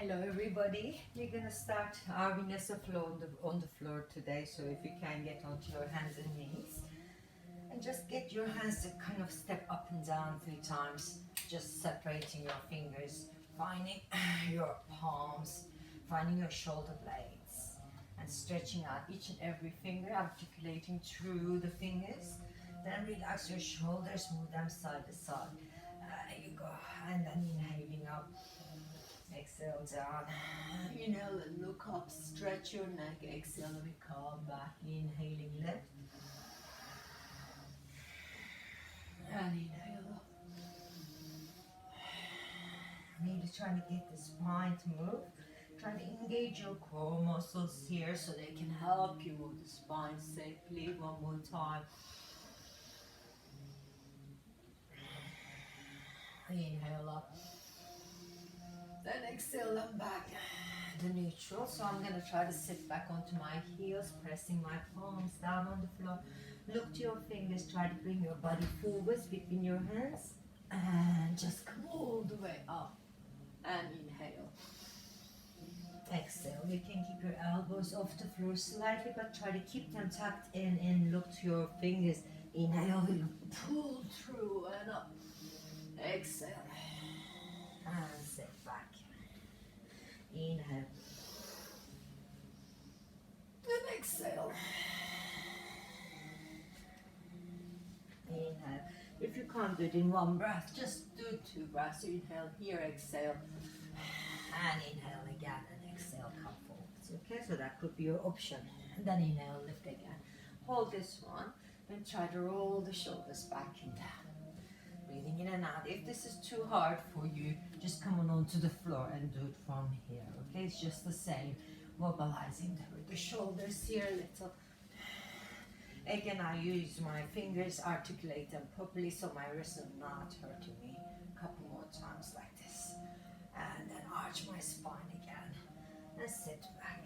Hello everybody, we're gonna start our Vinyasa flow on the floor today, so if you can get onto your hands and knees and just get your hands to kind of step up and down 3 times, just separating your fingers, finding your palms, finding your shoulder blades and stretching out each and every finger, articulating through the fingers. Then relax your shoulders, move them side to side. There you go, and then inhaling up. Exhale down. Inhale and look up, stretch your neck. Exhale and we come back. Inhaling lift. And inhale up. Really trying to get the spine to move. Try to engage your core muscles here so they can help you move the spine safely. One more time. Inhale up. Then exhale and back to neutral. So I'm going to try to sit back onto my heels, pressing my palms down on the floor. Look to your fingers, try to bring your body forwards between your hands. And just come all the way up. And inhale. Exhale. You can keep your elbows off the floor slightly, but try to keep them tucked in. Look to your fingers. Inhale, pull through and up. Exhale. And sit back. Inhale. Then exhale. Inhale. If you can't do it in one breath, just do 2 breaths. Inhale here, exhale. And inhale again and exhale, come forwards. Okay, so that could be your option. And then inhale, lift again. Hold this one and try to roll the shoulders back and down. Breathing in and out. If this is too hard for you, just come on onto the floor and do it from here. Okay, it's just the same. Mobilizing the shoulders here a little. Again, I use my fingers, articulate them properly so my wrists are not hurting me. A couple more times like this. And then arch my spine again. And sit back.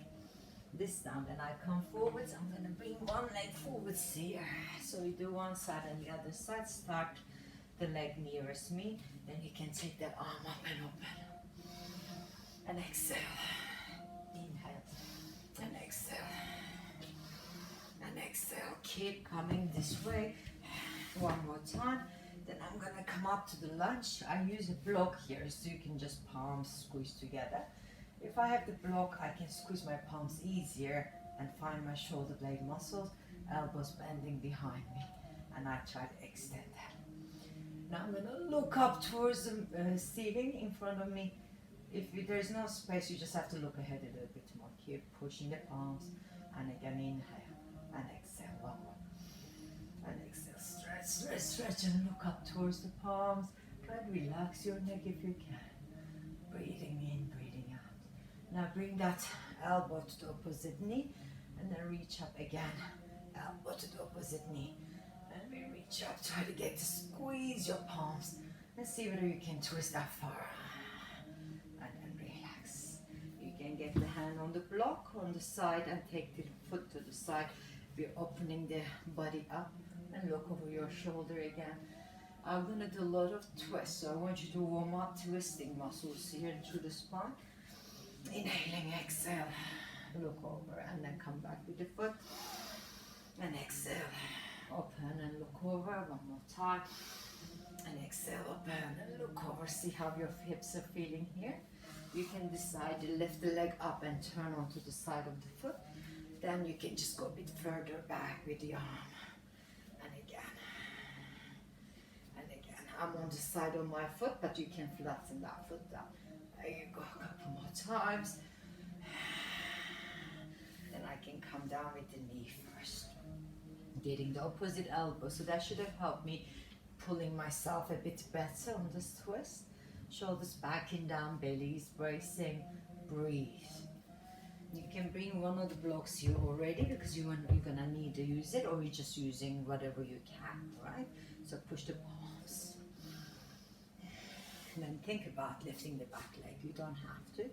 This time, when I come forwards, I'm going to bring one leg forwards here. So we do one side and the other side. Start the leg nearest me, then you can take that arm up and open. And exhale. Inhale. And exhale. And exhale. Keep coming this way. One more time. Then I'm gonna come up to the lunge. I use a block here so you can just palms squeeze together. If I have the block, I can squeeze my palms easier and find my shoulder blade muscles, elbows bending behind me. And I try to extend that. Now I'm going to look up towards the ceiling in front of me. If there's no space, you just have to look ahead a little bit more. Keep pushing the palms. And again, inhale. And exhale. One more. And exhale. Stretch, stretch, stretch. And look up towards the palms. Try to relax your neck if you can. Breathing in, breathing out. Now bring that elbow to the opposite knee. And then reach up again. Elbow to the opposite knee. And we reach up, try to get to squeeze your palms and see whether you can twist that far. And then relax. You can get the hand on the block on the side and take the foot to the side. We're opening the body up and look over your shoulder again. I'm going to do a lot of twists, so I want you to warm up twisting muscles here and through the spine. Inhaling, exhale. Look over and then come back with the foot. And exhale. Open and look over one more time. And exhale, open and look over. See how your hips are feeling here. You can decide to lift the leg up and turn onto the side of the foot. Then you can just go a bit further back with the arm. And again. And again. I'm on the side of my foot, but you can flatten that foot down. There you go. A couple more times. Then I can come down with the knee first. Getting the opposite elbow, so that should have helped me pulling myself a bit better on this twist. Shoulders back and down, bellies bracing. Breathe. You can bring one of the blocks here already because you're gonna need to use it, or you're just using whatever you can, right? So push the palms. And then think about lifting the back leg. You don't have to.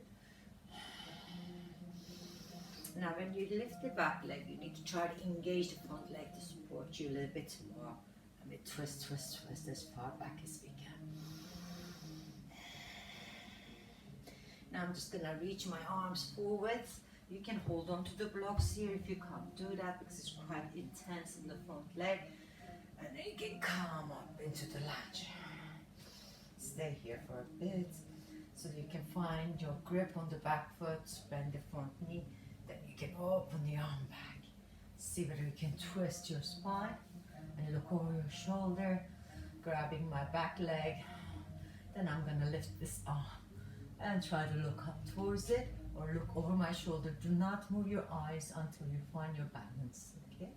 Now when you lift the back leg, you need to try to engage the front leg to support you a little bit more. And we twist, twist, twist as far back as we can. Now I'm just gonna reach my arms forwards. You can hold on to the blocks here if you can't do that because it's quite intense in the front leg. And then you can come up into the lunge. Stay here for a bit so you can find your grip on the back foot, bend the front knee, then you can open the arm back. See whether you can twist your spine and look over your shoulder, grabbing my back leg. Then I'm gonna lift this arm and try to look up towards it or look over my shoulder. Do not move your eyes until you find your balance, okay?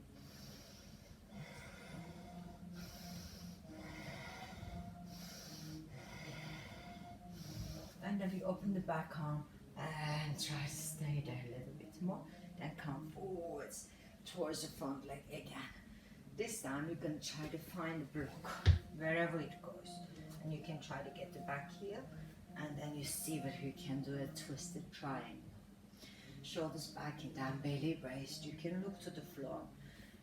And then we open the back arm and try to stay there a little bit more. Then come forwards towards the front leg again. This time you're going to try to find the block wherever it goes. And you can try to get the back heel. And then you see whether you can do a twisted triangle. Shoulders back and down, belly braced. You can look to the floor.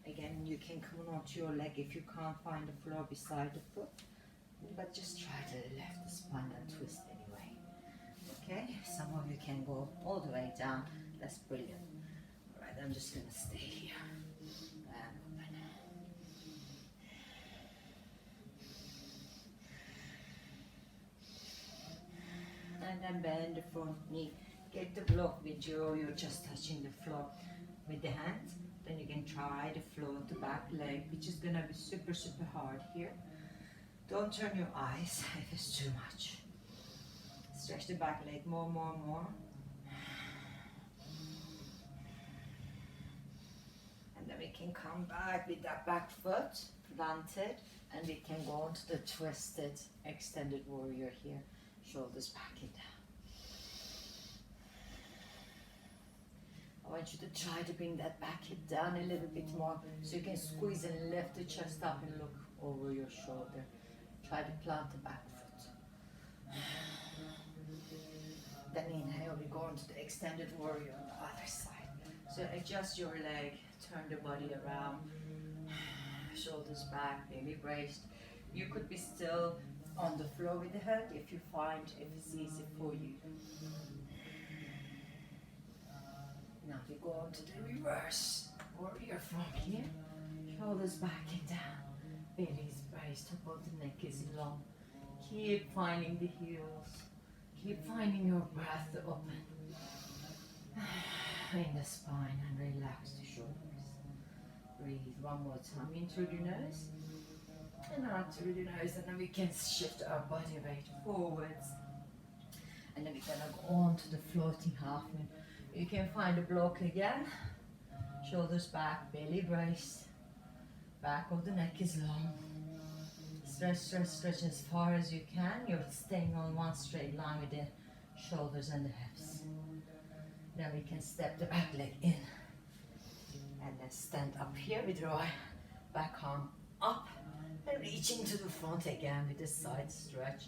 Again, you can come onto your leg if you can't find the floor beside the foot. But just try to lift the spine and twist anyway. Okay, some of you can go all the way down. That's brilliant. All right, I'm just gonna stay here. And open. And then bend the front knee. Get the block with you're just touching the floor with the hands. Then you can try to float the back leg, which is gonna be super, super hard here. Don't turn your eyes if it's too much. Stretch the back leg more. And then we can come back with that back foot planted and we can go on to the twisted extended warrior here. Shoulders back and down. I want you to try to bring that back hip down a little bit more so you can squeeze and lift the chest up and look over your shoulder. Try to plant the back foot. Then inhale, we go into the extended warrior on the other side. So adjust your leg, turn the body around, shoulders back, belly braced. You could be still on the floor with the head if you find if it's easy for you. Now we go on to the reverse warrior from here. Shoulders back and down. Belly is braced, top of the neck is long. Keep finding the heels. Keep finding your breath open in the spine and relax the shoulders. Breathe one more time in through the nose and out through the nose, and then we can shift our body weight forwards. And then we're gonna go on to the floating half moon. You can find a block again. Shoulders back, belly braced. Back of the neck is long. Stretch as far as you can. You're staying on one straight line with the shoulders and the hips. Then we can step the back leg in. And then stand up here with your back arm up and reaching to the front again with the side stretch.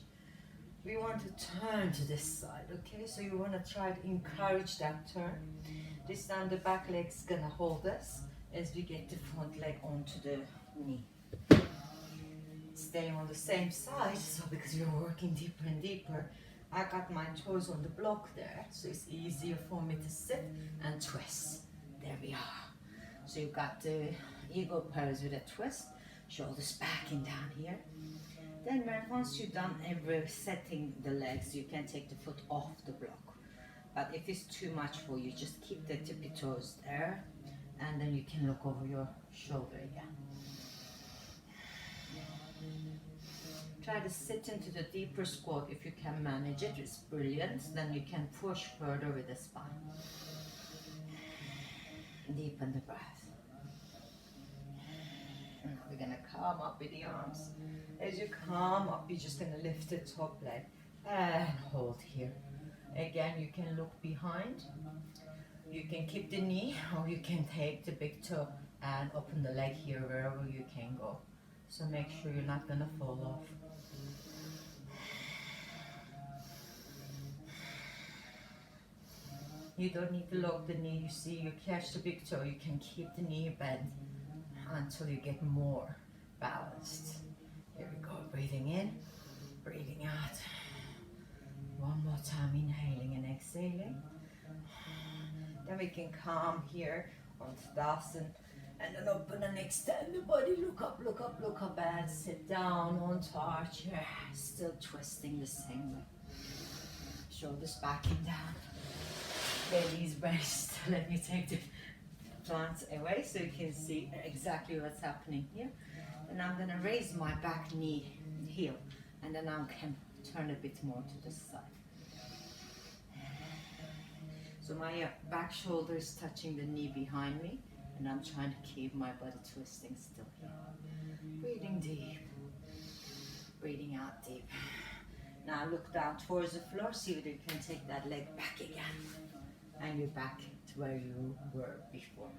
We want to turn to this side, okay? So you want to try to encourage that turn. This time the back leg's gonna hold us as we get the front leg onto the knee. Staying on the same side, so because you're working deeper and deeper, I got my toes on the block there, so it's easier for me to sit and twist. There we are. So you got the eagle pose with a twist, shoulders back and down here. Then once you've done setting the legs, you can take the foot off the block. But if it's too much for you, just keep the tippy toes there, and then you can look over your shoulder again. Try to sit into the deeper squat if you can manage it. It's brilliant. Then you can push further with the spine. Deepen the breath. Now we're gonna come up with the arms. As you come up, you're just gonna lift the top leg and hold here. Again, you can look behind. You can keep the knee, or you can take the big toe and open the leg here wherever you can go. So make sure you're not gonna fall off. You don't need to lock the knee. You see, you catch the big toe, you can keep the knee bent until you get more balanced. Here we go, breathing in, breathing out. One more time, inhaling and exhaling. exhaling. Then we can come here on Tadasana and then open and extend the body. Look up, look up, look up, and sit down onto our chair. Still twisting the same way. Shoulders back and down. Belly's raised. Let me take the plants away so you can see exactly what's happening here. And I'm gonna raise my back knee, heel, and then I can turn a bit more to the side. So my back shoulder is touching the knee behind me, and I'm trying to keep my body twisting still here. Breathing deep, breathing out deep. Now look down towards the floor, see whether you can take that leg back again, and you're back to where you were before.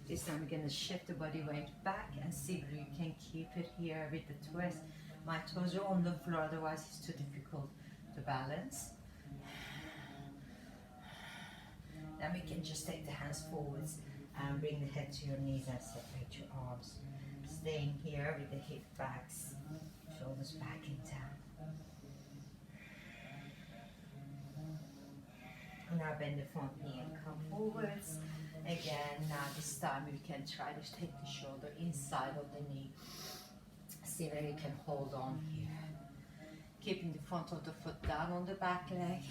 This time we're going to shift the body weight back and see whether you can keep it here with the twist. My toes are on the floor, otherwise it's too difficult to balance. Then we can just take the hands forwards and bring the head to your knees and separate your arms. Staying here with the hip backs, shoulders back and down. Now bend the front knee and come forwards. Again, now this time you can try to take the shoulder inside of the knee. See where you can hold on here. Keeping the front of the foot down on the back leg.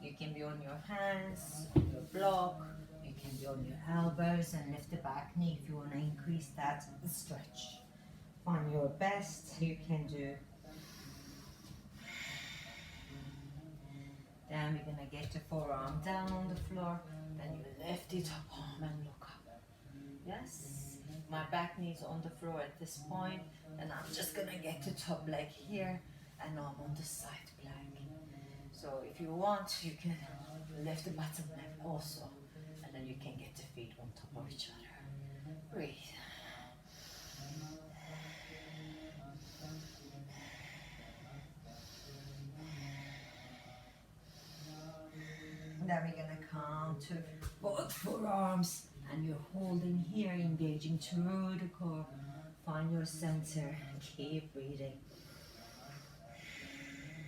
You can be on your hands, on your block. You can be on your elbows and lift the back knee if you want to increase that stretch. Find your best you can do. Then we're going to get your forearm down on the floor. Then you lift it up, arm and look up. Yes, my back knee is on the floor at this point. And I'm just going to get the top leg here and arm on the side plank. So if you want, you can lift the bottom leg also. And then you can get the feet on top of each other. Breathe. Then we're going to come to both forearms and you're holding here, engaging through the core. Find your center, keep breathing.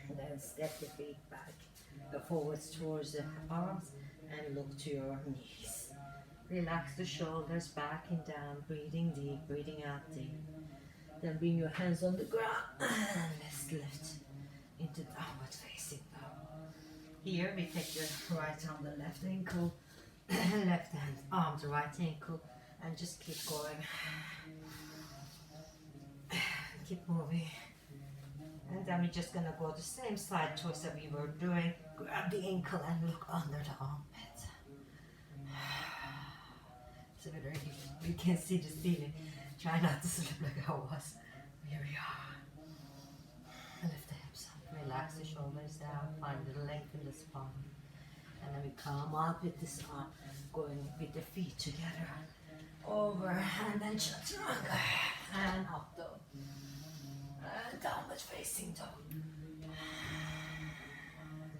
And then step the feet back, go forwards towards the arms and look to your knees. Relax the shoulders back and down, breathing deep, breathing out deep. Then bring your hands on the ground and let's lift into downward facing dog. Here we take your right arm, the left ankle, left hand, arm, the right ankle, and just keep going. Keep moving. And then we're just going to go the same side twist that we were doing. Grab the ankle and look under the armpit. So that you can see the ceiling. Try not to slip like I was. Here we are. Lift the hips up. Relax the shoulders down. Find a little length in the spine. And then we come up with this arm. Going with the feet together. Over and then chaturanga. And up dog. And downward facing dog.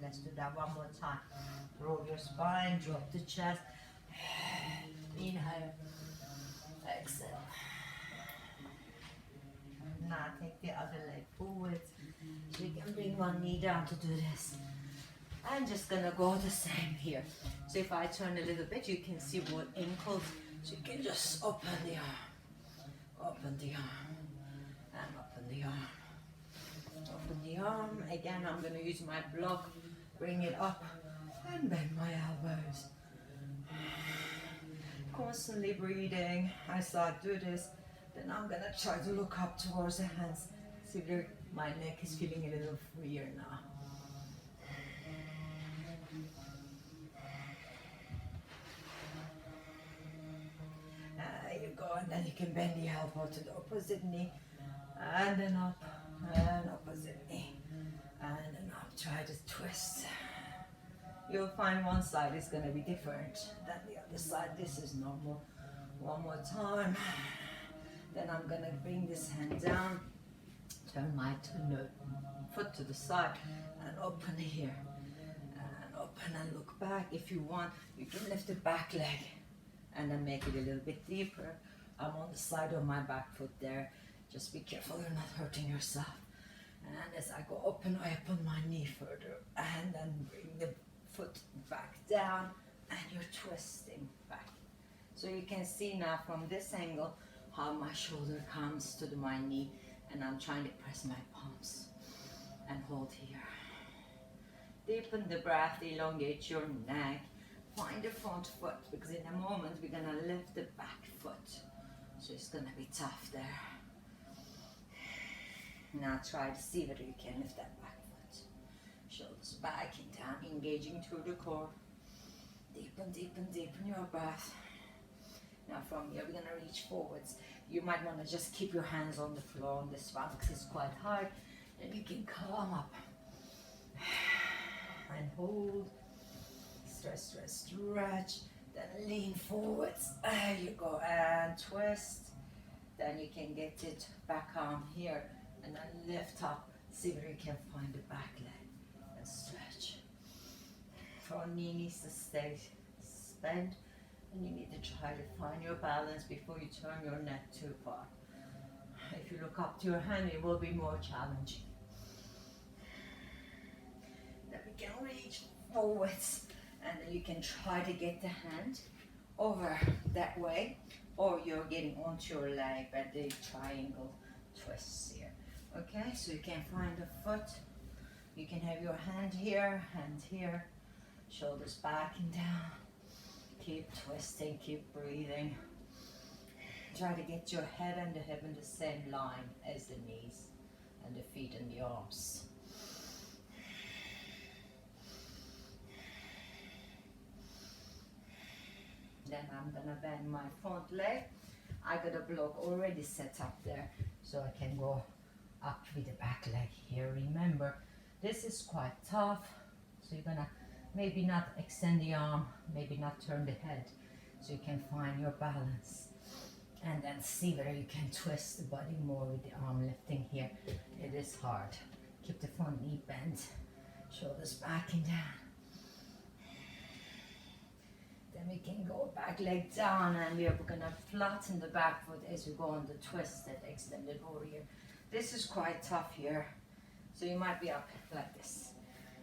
Let's do that one more time. Roll your spine, drop the chest. Inhale. Exhale. Now take the other leg forwards. So you can bring one knee down to do this. I'm just gonna go the same here. So if I turn a little bit, you can see both ankles. So you can just open the arm. Open the arm. And open the arm. Open the arm. Again, I'm going to use my block. Bring it up. And bend my elbows. Constantly breathing. As I do this, then I'm going to try to look up towards the hands. See if my neck is feeling a little freer now. There you go, and then you can bend the elbow to the opposite knee, and then up, and opposite knee, and then up. Try to twist. You'll find one side is going to be different than the other side. This is normal. One more time. Then I'm going to bring this hand down, turn my foot to the side, and open here, and open and look back. If you want, you can lift the back leg and then make it a little bit deeper. I'm on the side of my back foot there. Just be careful you're not hurting yourself. And as I go open, I open my knee further and then bring the foot back down and you're twisting back. So you can see now from this angle how my shoulder comes to my knee and I'm trying to press my palms and hold here. Deepen the breath, elongate your neck. Find the front foot because in a moment we're going to lift the back foot. So it's going to be tough there. Now try to see whether you can lift that back foot. Shoulders back and down, engaging through the core. Deepen, deepen, deepen your breath. Now from here we're going to reach forwards. You might want to just keep your hands on the floor on this one because it's quite hard. Then you can come up and hold. Stretch, stretch, stretch. Then lean forwards. There you go. And twist. Then you can get it back on here. And then lift up. See where you can find the back leg. And stretch. Front knee needs to stay bent. And you need to try to find your balance before you turn your neck too far. If you look up to your hand, it will be more challenging. Then we can reach forwards. And then you can try to get the hand over that way. Or you're getting onto your leg at the triangle twists here. Okay, so you can find the foot. You can have your hand here, shoulders back and down. Keep twisting, keep breathing. Try to get your head and the hip in the same line as the knees and the feet and the arms. Then I'm gonna bend my front leg. I got a block already set up there, so I can go up with the back leg here. Remember, this is quite tough, so you're gonna maybe not extend the arm, maybe not turn the head, so you can find your balance. And then see whether you can twist the body more with the arm lifting here. It is hard. Keep the front knee bent, shoulders back and down. Then we can go back leg down and we're gonna flatten the back foot as we go on the twisted extended warrior. This is quite tough here, so you might be up like this.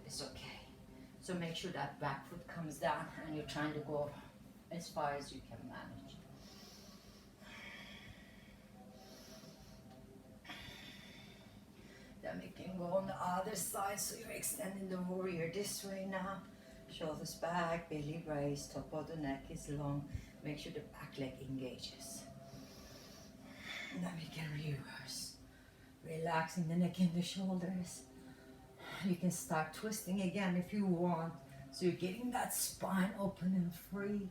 It's okay. So make sure that back foot comes down and you're trying to go as far as you can manage. Then we can go on the other side, so you're extending the warrior this way now. Shoulders back, belly raised, top of the neck is long. Make sure the back leg engages. And then we can reverse. Relaxing the neck and the shoulders. You can start twisting again if you want. So you're getting that spine open and free.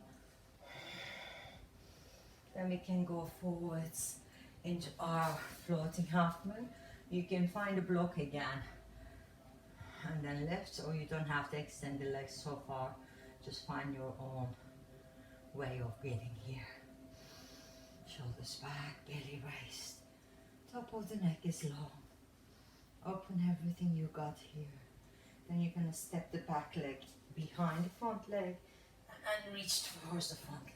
Then we can go forwards into our floating half moon. You can find a block again. And then lift, or you don't have to extend the legs so far. Just find your own way of getting here. Shoulders back, belly raised. Top of the neck is long. Open everything you got here. Then you're going to step the back leg behind the front leg and reach towards the front leg.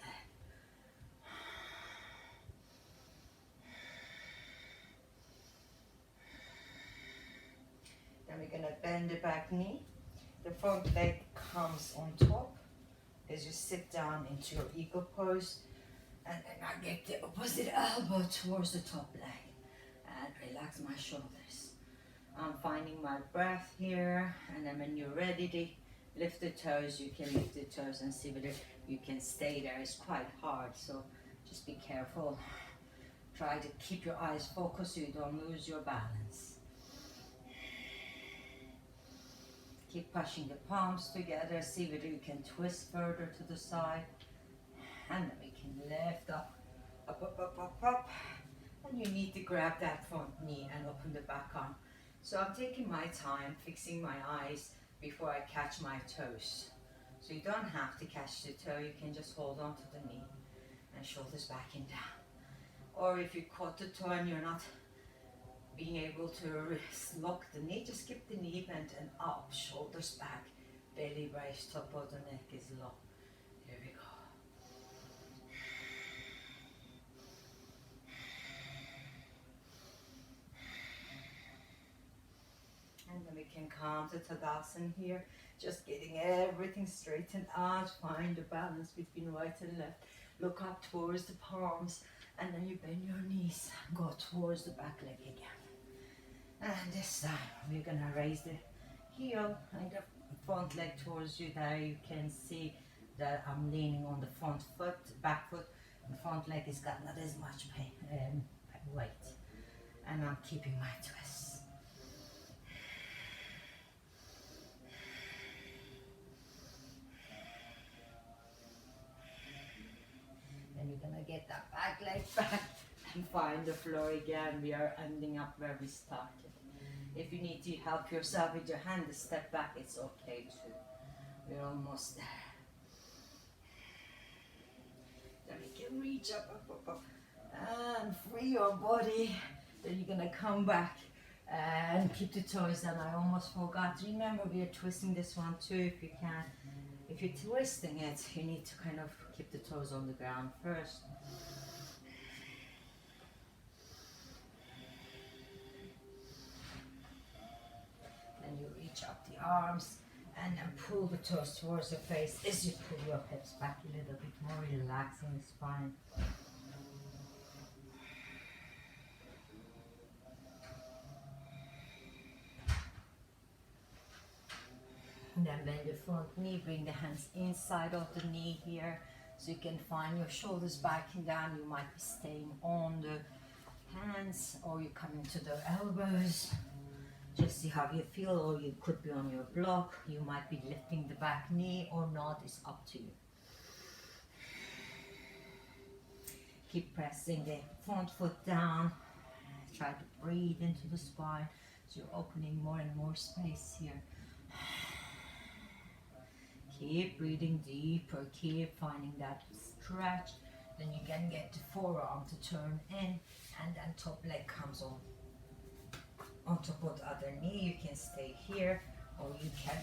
Then we're going to bend the back knee. The front leg comes on top as you sit down into your eagle pose. And then I get the opposite elbow towards the top leg and relax my shoulders. I'm finding my breath here, and then when you're ready to lift the toes, you can lift the toes and see whether you can stay there. It's quite hard, so just be careful. Try to keep your eyes focused so you don't lose your balance. Keep pushing the palms together, see whether you can twist further to the side. And then we can lift up, up, up, up, up, up. And you need to grab that front knee and open the back arm. So I'm taking my time, fixing my eyes before I catch my toes. So you don't have to catch the toe, you can just hold on to the knee and shoulders back and down. Or if you caught the toe and you're not being able to lock the knee, just keep the knee bent and up, shoulders back, belly raised, top of the neck is long. Here we go. can come to Tadasana here, just getting everything straightened out. Find the balance between right and left. Look up towards the palms, and then you bend your knees, go towards the back leg again. And this time we're gonna raise the heel and the front leg towards you. There you can see that I'm leaning on the front foot, back foot. The front leg has got not as much weight, and I'm keeping my twists. Then you're gonna get that back leg back and find the floor again. We are ending up where we started. If you need to help yourself with your hand, step back, it's okay too. We're almost there. Then we can reach up, and free your body. Then you're gonna come back and keep the toes down. I almost forgot. Remember, we are twisting this one too if you can. If you're twisting it, you need to kind of keep the toes on the ground first. Then you reach up the arms and then pull the toes towards the face as you pull your hips back a little bit more, relaxing the spine. And then bend the front knee, bring the hands inside of the knee here, so you can find your shoulders back and down. You might be staying on the hands, or you're coming to the elbows. Just see how you feel, or you could be on your block. You might be lifting the back knee or not, it's up to you. Keep pressing the front foot down. Try to breathe into the spine, so you're opening more and more space here. Keep breathing deeper, keep finding that stretch. Then you can get the forearm to turn in, and then top leg comes on top of the other knee. You can stay here, or you can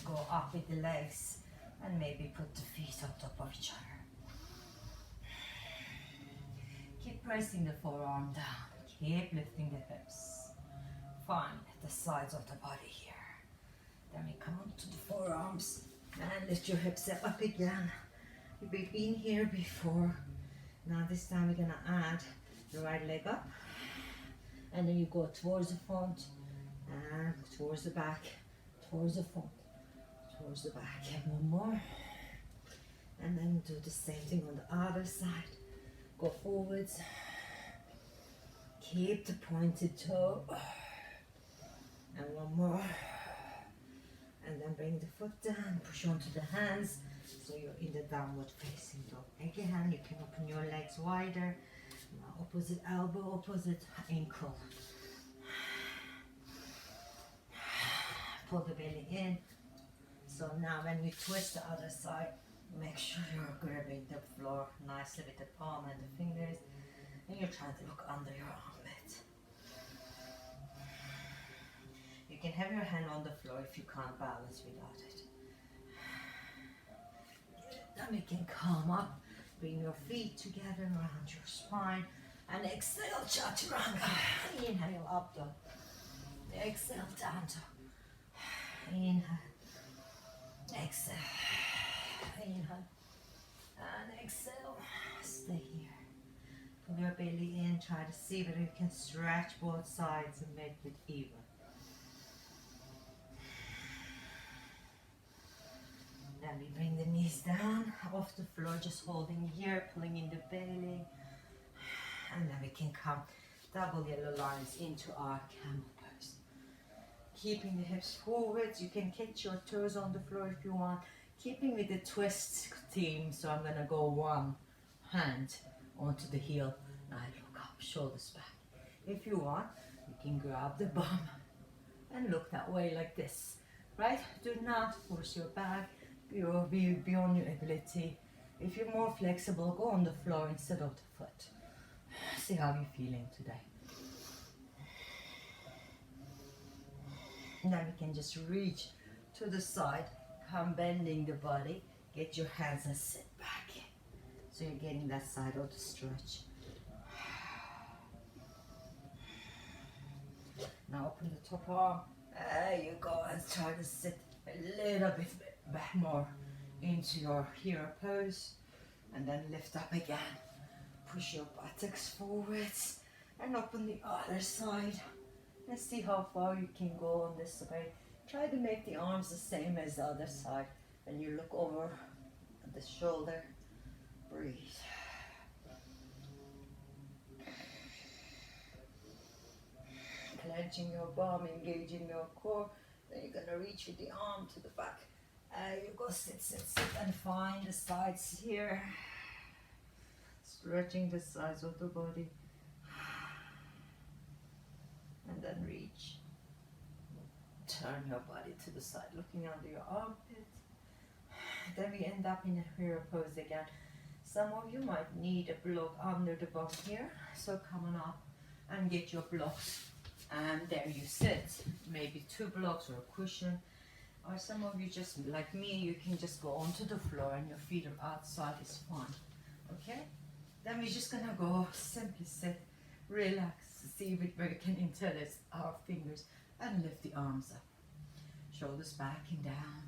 go up with the legs and maybe put the feet on top of each other. Keep pressing the forearm down, keep lifting the hips. Find the sides of the body here. Then we come on to the forearms and lift your hips up again. We've been here before. Now this time we're gonna add the right leg up, and then you go towards the front and towards the back, towards the front, towards the back. And one more. And then do the same thing on the other side. Go forwards. Keep the pointed toe. And one more. And then bring the foot down, push onto the hands, so you're in the downward facing dog. Again, you can open your legs wider. Now opposite elbow, opposite ankle. Pull the belly in. So now when you twist the other side, make sure you're grabbing the floor nicely with the palm and the fingers, and you're trying to look under your armpit. You can have your hand on the floor if you can't balance without it. Then we can come up, bring your feet together around your spine, and exhale, chaturanga. Inhale, up dog. Exhale, down dog. Inhale. Exhale. Inhale. And exhale. Stay here. Pull your belly in. Try to see whether you can stretch both sides and make it even. Then we bring the knees down off the floor, just holding here, pulling in the belly. And then we can come double yellow lines into our camel pose. Keeping the hips forwards, you can catch your toes on the floor if you want. Keeping with the twist theme, so I'm gonna go one hand onto the heel. Now I look up, shoulders back. If you want, you can grab the bum and look that way like this, right? Do not force your back. You'll be beyond your ability. If you're more flexible, go on the floor instead of the foot. See how you're feeling today. Now we can just reach to the side, come bending the body, get your hands and sit back. So you're getting that side of the stretch. Now open the top arm There you go, and try to sit a little bit back more into your hero pose, and then lift up again. Push your buttocks forwards and open the other side. Let's see how far you can go on this side. Try to make the arms the same as the other side. When you look over at the shoulder, breathe. Clenching your bum, engaging your core. Then you're gonna reach with the arm to the back. You go sit, sit, sit, and find the sides here. Stretching the sides of the body. And then reach. Turn your body to the side, looking under your armpit. Then we end up in a hero pose again. Some of you might need a block under the bum here. So come on up and get your blocks. And there you sit. Maybe 2 blocks or a cushion. Or some of you just, like me, you can just go onto the floor and your feet are outside, it's fine. Okay? Then we're just gonna go, simply sit, relax, see if we can interlace our fingers and lift the arms up. Shoulders back and down.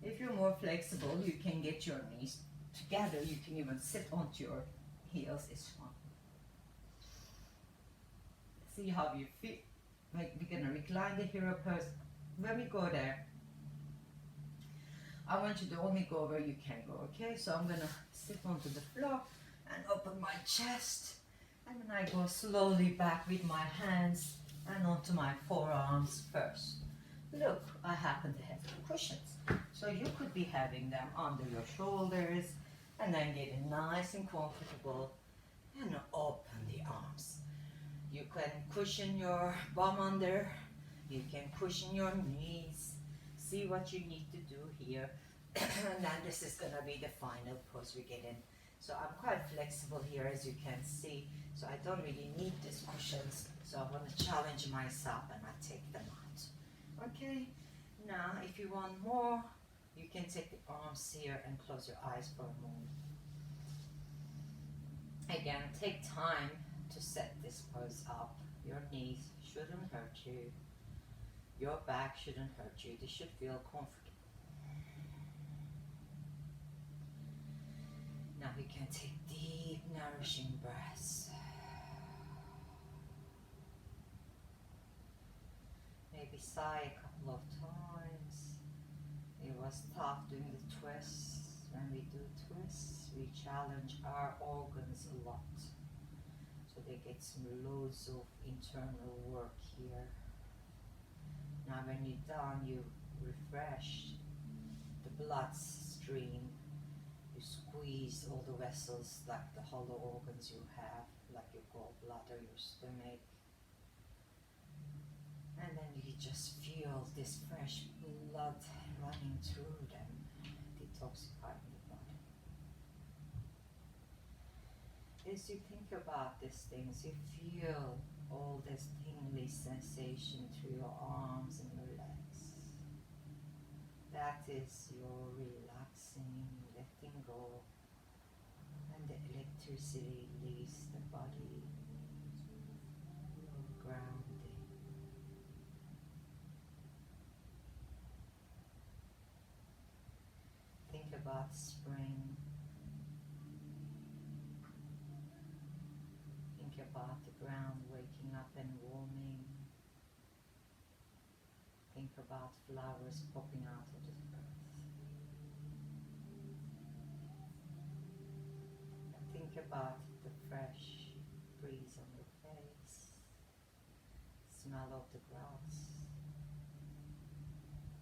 If you're more flexible, you can get your knees together. You can even sit onto your heels, it's fine. See how you feel. Like we're gonna recline the hero pose. When we go there, I want you to only go where you can go, okay? So I'm gonna sit onto the floor and open my chest. And then I go slowly back with my hands and onto my forearms first. Look, I happen to have cushions. So you could be having them under your shoulders and then getting nice and comfortable and open the arms. You can cushion your bum under, you can cushion your knees. See what you need to do here. And then this is gonna be the final pose we get in. So I'm quite flexible here, as you can see. So I don't really need these cushions. So I want to challenge myself and I take them out. Okay, now if you want more, you can take the arms here and close your eyes for a moment. Again, take time to set this pose up. Your knees shouldn't hurt you. Your back shouldn't hurt you. This should feel comfortable. Now we can take deep, nourishing breaths. Maybe sigh a couple of times. It was tough doing the twists. When we do twists, we challenge our organs a lot. So they get some loads of internal work here. Now when you're done, you refresh the bloodstream. You squeeze all the vessels, like the hollow organs you have, like your gallbladder, your stomach. And then you just feel this fresh blood running through them, detoxifying the body. As you think about these things, you feel all this tingly sensation through your arms and your legs. That is your relaxing, letting go, and the electricity leaves the body, grounding. Think about spring. Think about the ground waking up and warming. Think about flowers popping out of the earth. And think about the fresh breeze on your face, smell of the grass,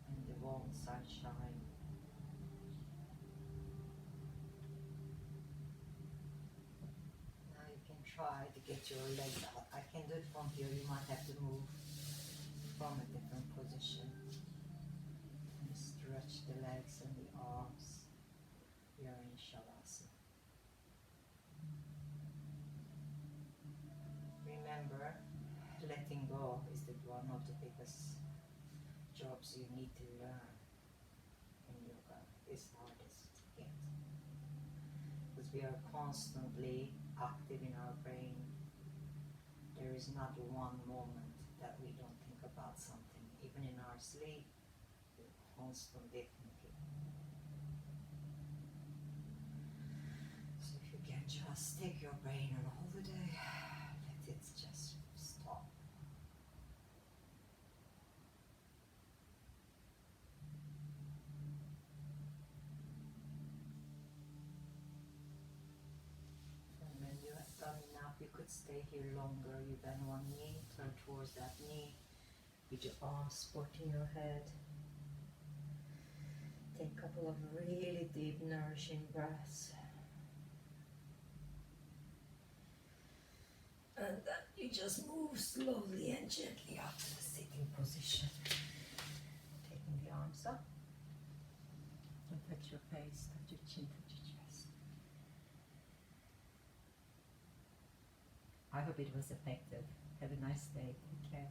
and the warm sunshine. Now you can try to get your legs out. I can do it from here. You might have to move from a different position and stretch the legs and the arms. We are in Shavasana. Remember, letting go is one of the biggest jobs you need to learn in yoga. It's hardest to get because we are constantly active in our brain. There is not one moment that we don't think about something even in our sleep, we're constantly thinking. So if you can just take your brain on holiday, let it just stop. And when you have done enough, you could stay here longer. You bend one knee, turn towards that knee, with your arms supporting your head. Take a couple of really deep, nourishing breaths. And then you just move slowly and gently up to the sitting position. Taking the arms up. And touch your face, touch your chin, touch your chest. I hope it was effective. Have a nice day. Take care.